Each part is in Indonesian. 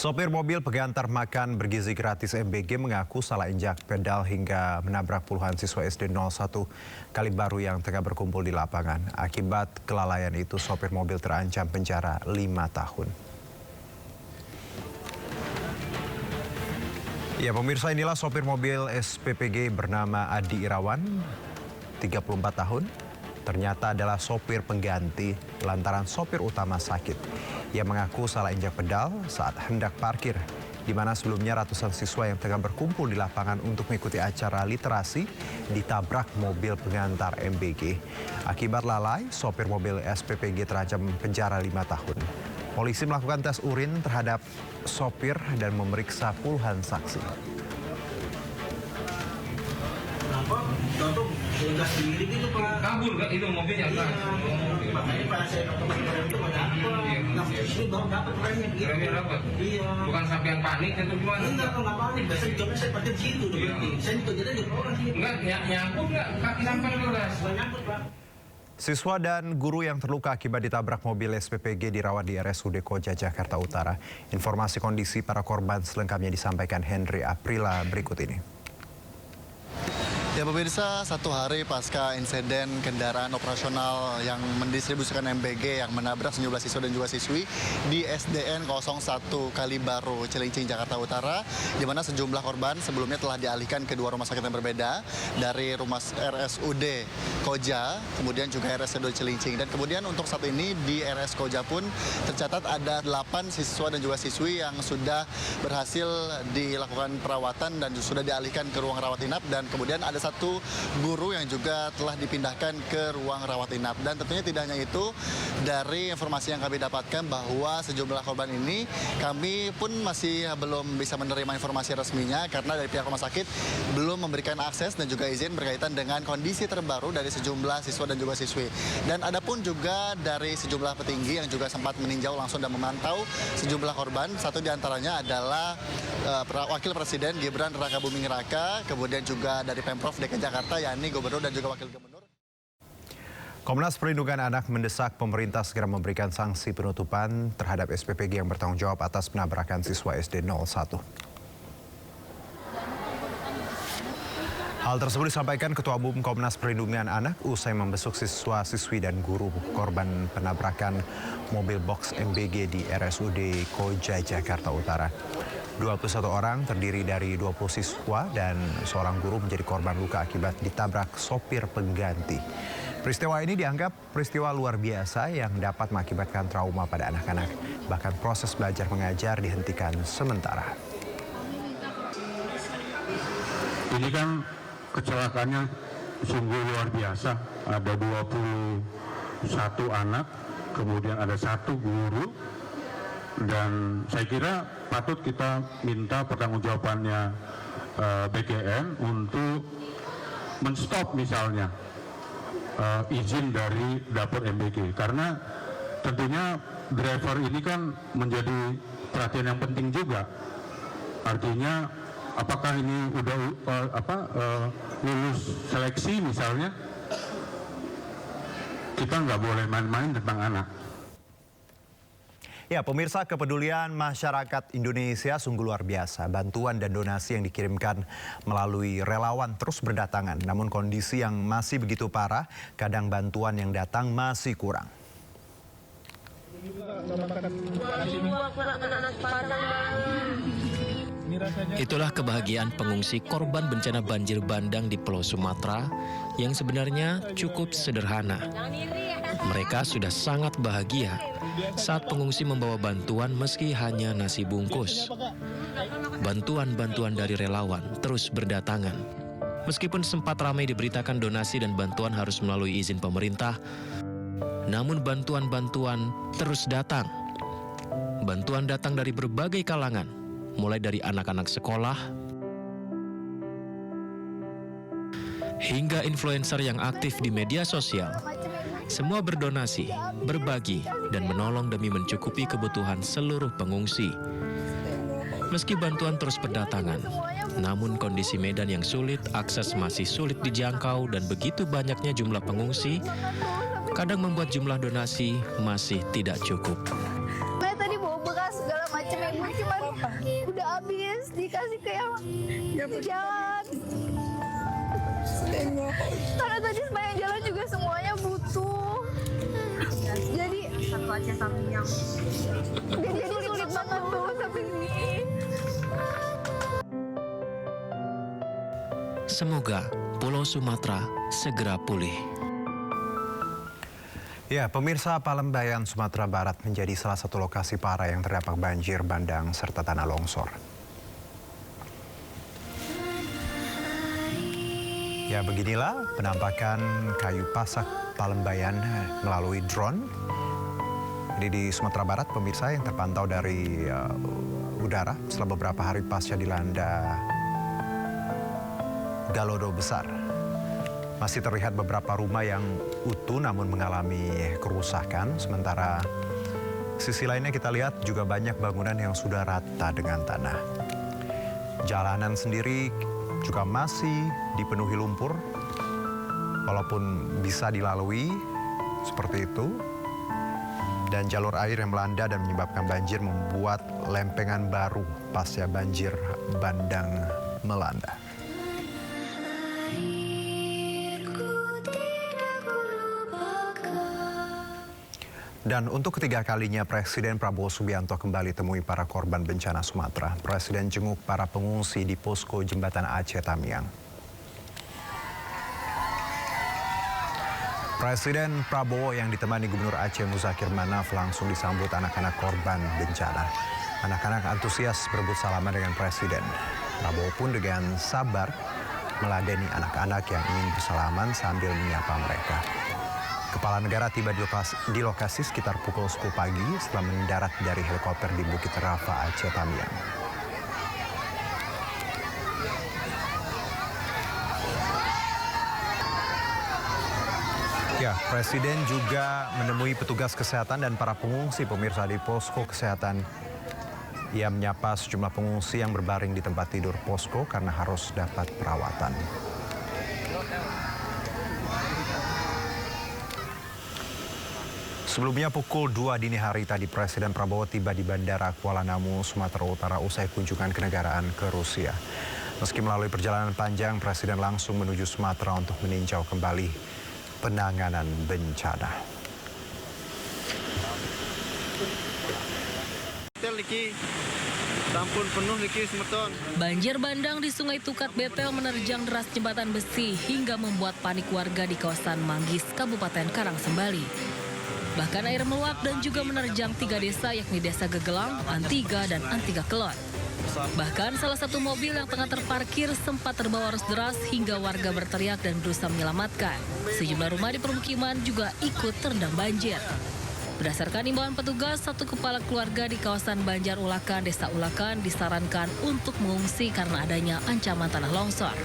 Sopir mobil pengantar makan bergizi gratis MBG mengaku salah injak pedal hingga menabrak puluhan siswa SD 01 Kalibaru yang tengah berkumpul di lapangan. Akibat kelalaian itu, sopir mobil terancam penjara 5 tahun. Ya, pemirsa, inilah sopir mobil SPPG bernama Adi Irawan, 34 tahun. Ternyata adalah sopir pengganti lantaran sopir utama sakit. Ia mengaku salah injak pedal saat hendak parkir, di mana sebelumnya ratusan siswa yang tengah berkumpul di lapangan untuk mengikuti acara literasi ditabrak mobil pengantar MBG. Akibat lalai, sopir mobil SPPG terancam penjara 5 tahun. Polisi melakukan tes urin terhadap sopir dan memeriksa puluhan saksi. Udah sendiri gitu Pak. Kabur kan itu mobilnya kan? Iya, makanya pas saya ketemu kemarin itu nggak dapat. Nah, itu baru dapat remnya gitu. Remnya dapat? Iya. Bukan sampean panik atau gimana? Enggak panik. Biasanya jawabnya saya parkir di situ. Iya. Saya itu jadi di orang sini. Enggak, nyangkut nggak kaki sampean keras? Nggak nyangkut Pak. Siswa dan guru yang terluka akibat ditabrak mobil SPPG dirawat di RSUD Koja, Jakarta Utara. Informasi kondisi para korban selengkapnya disampaikan Henry Aprila berikut ini. Ya pemirsa, satu hari pasca insiden kendaraan operasional yang mendistribusikan MBG yang menabrak sejumlah siswa dan juga siswi di SDN 01 Kalibaru, Cilincing, Jakarta Utara, di mana sejumlah korban sebelumnya telah dialihkan ke dua rumah sakit yang berbeda, dari rumah RSUD Koja, kemudian juga RSUD Cilincing. Dan kemudian untuk saat ini di RS Koja pun tercatat ada 8 siswa dan juga siswi yang sudah berhasil dilakukan perawatan dan sudah dialihkan ke ruang rawat inap, dan kemudian ada satu guru yang juga telah dipindahkan ke ruang rawat inap. Dan tentunya tidak hanya itu, dari informasi yang kami dapatkan bahwa sejumlah korban ini kami pun masih belum bisa menerima informasi resminya karena dari pihak rumah sakit belum memberikan akses dan juga izin berkaitan dengan kondisi terbaru dari sejumlah siswa dan juga siswi. Dan ada pun juga dari sejumlah petinggi yang juga sempat meninjau langsung dan memantau sejumlah korban. Satu diantaranya adalah Wakil Presiden Gibran Rakabuming Raka, kemudian juga dari Pemprov DKI Jakarta, yakni Gubernur dan juga Wakil Gubernur. Komnas Perlindungan Anak mendesak pemerintah segera memberikan sanksi penutupan terhadap SPPG yang bertanggung jawab atas penabrakan siswa SD 01. Hal tersebut disampaikan Ketua Umum Komnas Perlindungan Anak usai membesuk siswa-siswi dan guru korban penabrakan mobil box MBG di RSUD Koja, Jakarta Utara. 21 orang terdiri dari 20 siswa dan seorang guru menjadi korban luka akibat ditabrak sopir pengganti. Peristiwa ini dianggap peristiwa luar biasa yang dapat mengakibatkan trauma pada anak-anak. Bahkan proses belajar mengajar dihentikan sementara. Ini kan kecelakaannya sungguh luar biasa. Ada 21 anak, kemudian ada 1 guru. Dan saya kira patut kita minta pertanggungjawabannya BGN untuk menstop misalnya izin dari dapur MBG, karena tentunya driver ini kan menjadi perhatian yang penting juga. Artinya apakah ini udah lulus seleksi misalnya, kita nggak boleh main-main tentang anak. Ya, pemirsa, kepedulian masyarakat Indonesia sungguh luar biasa. Bantuan dan donasi yang dikirimkan melalui relawan terus berdatangan. Namun kondisi yang masih begitu parah, kadang bantuan yang datang masih kurang. Itulah kebahagiaan pengungsi korban bencana banjir bandang di Pulau Sumatera yang sebenarnya cukup sederhana. Mereka sudah sangat bahagia saat pengungsi membawa bantuan meski hanya nasi bungkus. Bantuan-bantuan dari relawan terus berdatangan. Meskipun sempat ramai diberitakan donasi dan bantuan harus melalui izin pemerintah, namun bantuan-bantuan terus datang. Bantuan datang dari berbagai kalangan, mulai dari anak-anak sekolah, hingga influencer yang aktif di media sosial. Semua berdonasi, berbagi, dan menolong demi mencukupi kebutuhan seluruh pengungsi. Meski bantuan terus berdatangan, namun kondisi medan yang sulit, akses masih sulit dijangkau, dan begitu banyaknya jumlah pengungsi, kadang membuat jumlah donasi masih tidak cukup. Tadi bawa bekas segala macam, ibu cuma udah habis dikasih ke yang jalan. Karena tadi sepanjang jalan juga semuanya butuh. Jadi satu aja satu yang. Jadi sulit banget tuh sampai ini. Semoga Pulau Sumatera segera pulih. Ya, pemirsa, Palembayan, Sumatera Barat menjadi salah satu lokasi parah yang terdampak banjir bandang serta tanah longsor. Ya, beginilah penampakan kayu pasak Palembayan melalui drone. Ini di Sumatera Barat, pemirsa, yang terpantau dari udara setelah beberapa hari pasca dilanda Galodo besar. Masih terlihat beberapa rumah yang utuh namun mengalami kerusakan. Sementara sisi lainnya kita lihat juga banyak bangunan yang sudah rata dengan tanah. Jalanan sendiri juga masih dipenuhi lumpur. Walaupun bisa dilalui seperti itu. Dan jalur air yang melanda dan menyebabkan banjir membuat lempengan baru pasca banjir bandang melanda. Dan untuk ketiga kalinya Presiden Prabowo Subianto kembali temui para korban bencana Sumatera. Presiden jenguk para pengungsi di posko jembatan Aceh Tamiang. Presiden Prabowo yang ditemani Gubernur Aceh Muzakir Manaf langsung disambut anak-anak korban bencana. Anak-anak antusias berebut salaman dengan Presiden. Prabowo pun dengan sabar meladeni anak-anak yang ingin bersalaman sambil menyapa mereka. Kepala negara tiba di lokasi sekitar pukul 10 pagi setelah mendarat dari helikopter di Bukit Rafa, Aceh Tamiang. Ya, Presiden juga menemui petugas kesehatan dan para pengungsi pemirsa di posko kesehatan. Ia menyapa sejumlah pengungsi yang berbaring di tempat tidur posko karena harus dapat perawatan. Sebelumnya pukul 2 dini hari tadi Presiden Prabowo tiba di Bandara Kuala Namu, Sumatera Utara usai kunjungan kenegaraan ke Rusia. Meski melalui perjalanan panjang, Presiden langsung menuju Sumatera untuk meninjau kembali penanganan bencana. Banjir bandang di Sungai Tukat Betel menerjang deras jembatan besi hingga membuat panik warga di kawasan Manggis, Kabupaten Karangsembali. Bahkan air meluap dan juga menerjang 3 desa yakni Desa Gegelang, Antiga, dan Antiga Kelot. Bahkan salah satu mobil yang tengah terparkir sempat terbawa arus deras hingga warga berteriak dan berusaha menyelamatkan. Sejumlah rumah di permukiman juga ikut terendam banjir. Berdasarkan imbauan petugas, satu kepala keluarga di kawasan Banjar Ulakan, Desa Ulakan disarankan untuk mengungsi karena adanya ancaman tanah longsor.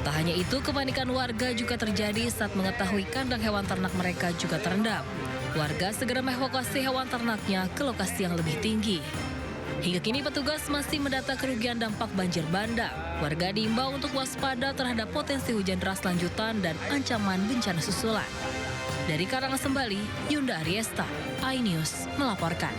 Tak hanya itu, kepanikan warga juga terjadi saat mengetahui kandang hewan ternak mereka juga terendam. Warga segera mengevakuasi hewan ternaknya ke lokasi yang lebih tinggi. Hingga kini petugas masih mendata kerugian dampak banjir bandang. Warga diimbau untuk waspada terhadap potensi hujan deras lanjutan dan ancaman bencana susulan. Dari Karangsembali, Yunda Ariesta, iNews melaporkan.